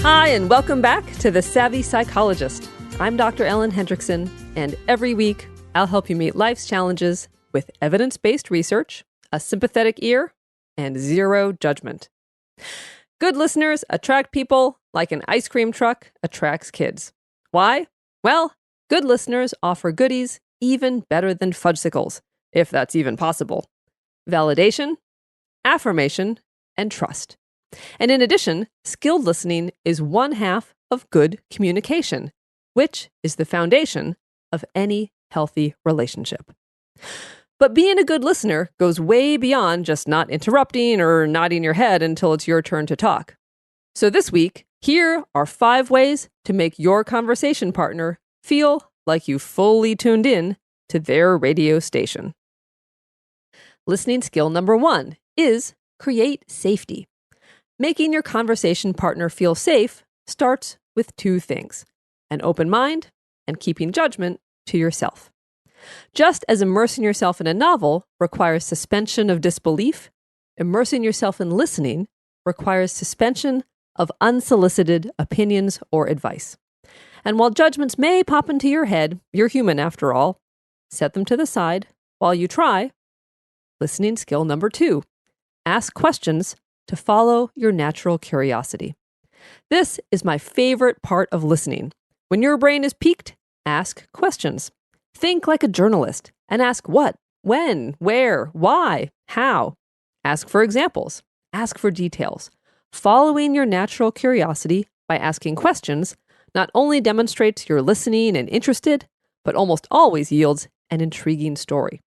Hi, and welcome back to The Savvy Psychologist. I'm Dr. Ellen Hendrickson, and every week I'll help you meet life's challenges with evidence-based research, a sympathetic ear, and zero judgment. Good listeners attract people like an ice cream truck attracts kids. Why? Well, good listeners offer goodies even better than fudgesicles, if that's even possible. Validation, affirmation, and trust. And in addition, skilled listening is one half of good communication, which is the foundation of any healthy relationship. But being a good listener goes way beyond just not interrupting or nodding your head until it's your turn to talk. So this week, here are 5 ways to make your conversation partner feel like you fully tuned in to their radio station. Listening skill number 1 is create safety. Making your conversation partner feel safe starts with 2 things: an open mind and keeping judgment to yourself. Just as immersing yourself in a novel requires suspension of disbelief, immersing yourself in listening requires suspension of unsolicited opinions or advice. And while judgments may pop into your head, you're human after all, set them to the side while you try. Listening skill number 2, ask questions to follow your natural curiosity. This is my favorite part of listening. When your brain is piqued, ask questions. Think like a journalist and ask what, when, where, why, how. Ask for examples. Ask for details. Following your natural curiosity by asking questions not only demonstrates you're listening and interested, but almost always yields an intriguing story.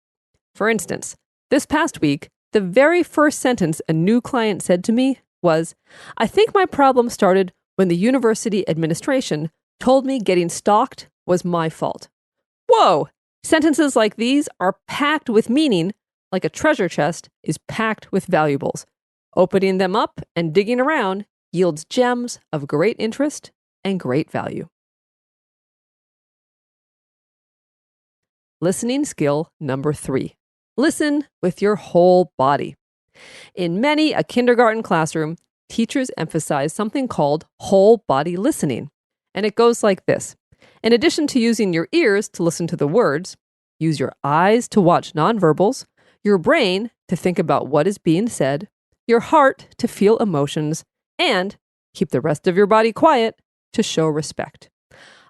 For instance, this past week, the very first sentence a new client said to me was, "I think my problem started when the university administration told me getting stalked was my fault." Whoa! Sentences like these are packed with meaning, like a treasure chest is packed with valuables. Opening them up and digging around yields gems of great interest and great value. Listening skill number 3. Listen with your whole body. In many a kindergarten classroom, teachers emphasize something called whole body listening. And it goes like this. In addition to using your ears to listen to the words, use your eyes to watch nonverbals, your brain to think about what is being said, your heart to feel emotions, and keep the rest of your body quiet to show respect.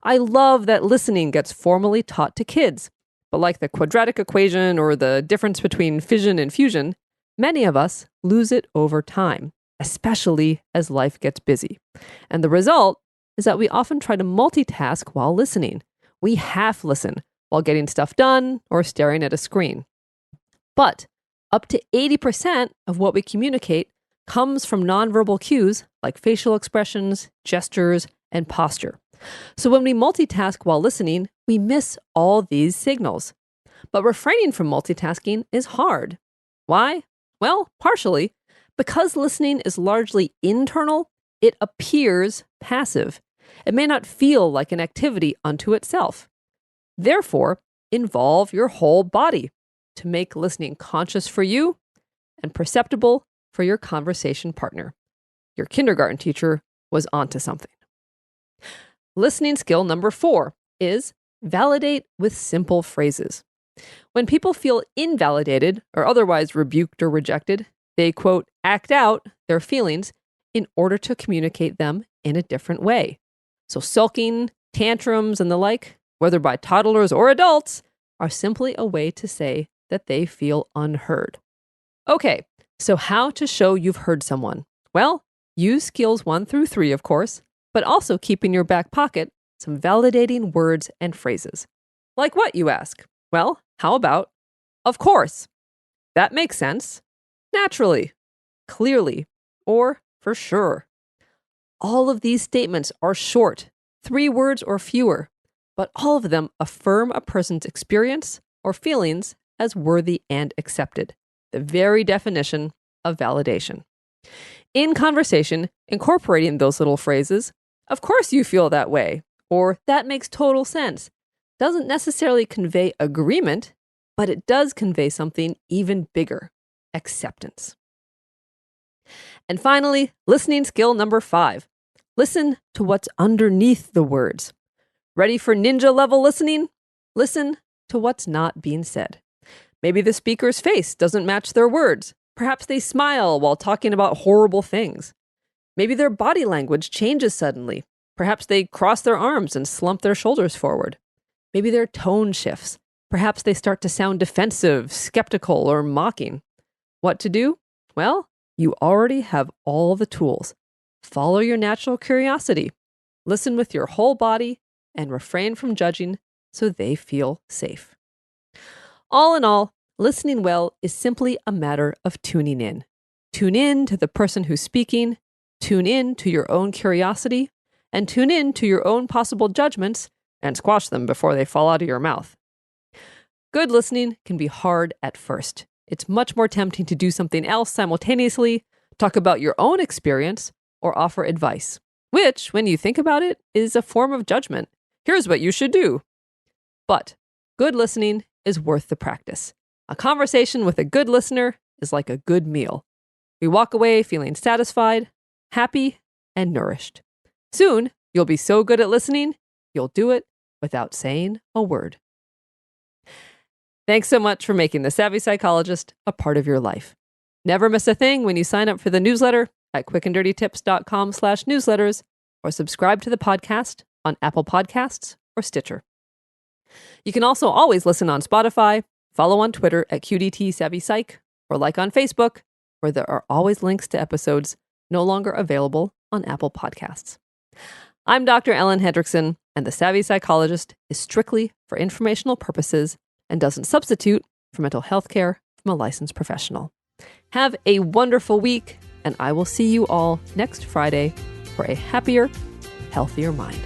I love that listening gets formally taught to kids. But like the quadratic equation or the difference between fission and fusion, many of us lose it over time, especially as life gets busy. And the result is that we often try to multitask while listening. We half listen while getting stuff done or staring at a screen. But up to 80% of what we communicate comes from nonverbal cues like facial expressions, gestures, and posture. So when we multitask while listening, we miss all these signals. But refraining from multitasking is hard. Why? Well, partially because listening is largely internal, it appears passive. It may not feel like an activity unto itself. Therefore, involve your whole body to make listening conscious for you and perceptible for your conversation partner. Your kindergarten teacher was onto something. Listening skill number 4 is validate with simple phrases. When people feel invalidated or otherwise rebuked or rejected, they, quote, act out their feelings in order to communicate them in a different way. So sulking, tantrums, and the like, whether by toddlers or adults, are simply a way to say that they feel unheard. Okay, so how to show you've heard someone? Well, use skills 1 through 3, of course, but also keep in your back pocket some validating words and phrases. Like what, you ask? Well, how about, of course, that makes sense, naturally, clearly, or for sure. All of these statements are short, 3 words or fewer, but all of them affirm a person's experience or feelings as worthy and accepted, the very definition of validation. In conversation, incorporating those little phrases, "Of course you feel that way," or "That makes total sense," doesn't necessarily convey agreement, but it does convey something even bigger: acceptance. And finally, listening skill number 5. Listen to what's underneath the words. Ready for ninja level listening? Listen to what's not being said. Maybe the speaker's face doesn't match their words. Perhaps they smile while talking about horrible things. Maybe their body language changes suddenly. Perhaps they cross their arms and slump their shoulders forward. Maybe their tone shifts. Perhaps they start to sound defensive, skeptical, or mocking. What to do? Well, you already have all the tools. Follow your natural curiosity. Listen with your whole body and refrain from judging so they feel safe. All in all, listening well is simply a matter of tuning in. Tune in to the person who's speaking, tune in to your own curiosity, and tune in to your own possible judgments and squash them before they fall out of your mouth. Good listening can be hard at first. It's much more tempting to do something else simultaneously, talk about your own experience, or offer advice, which, when you think about it, is a form of judgment. Here's what you should do. But good listening is worth the practice. A conversation with a good listener is like a good meal. We walk away feeling satisfied, happy, and nourished. Soon, you'll be so good at listening, you'll do it without saying a word. Thanks so much for making The Savvy Psychologist a part of your life. Never miss a thing when you sign up for the newsletter at quickanddirtytips.com/newsletters or subscribe to the podcast on Apple Podcasts or Stitcher. You can also always listen on Spotify, follow on Twitter at QDT Savvy Psych, or like on Facebook, where there are always links to episodes no longer available on Apple Podcasts. I'm Dr. Ellen Hendrickson, and The Savvy Psychologist is strictly for informational purposes and doesn't substitute for mental health care from a licensed professional. Have a wonderful week, and I will see you all next Friday for a happier, healthier mind.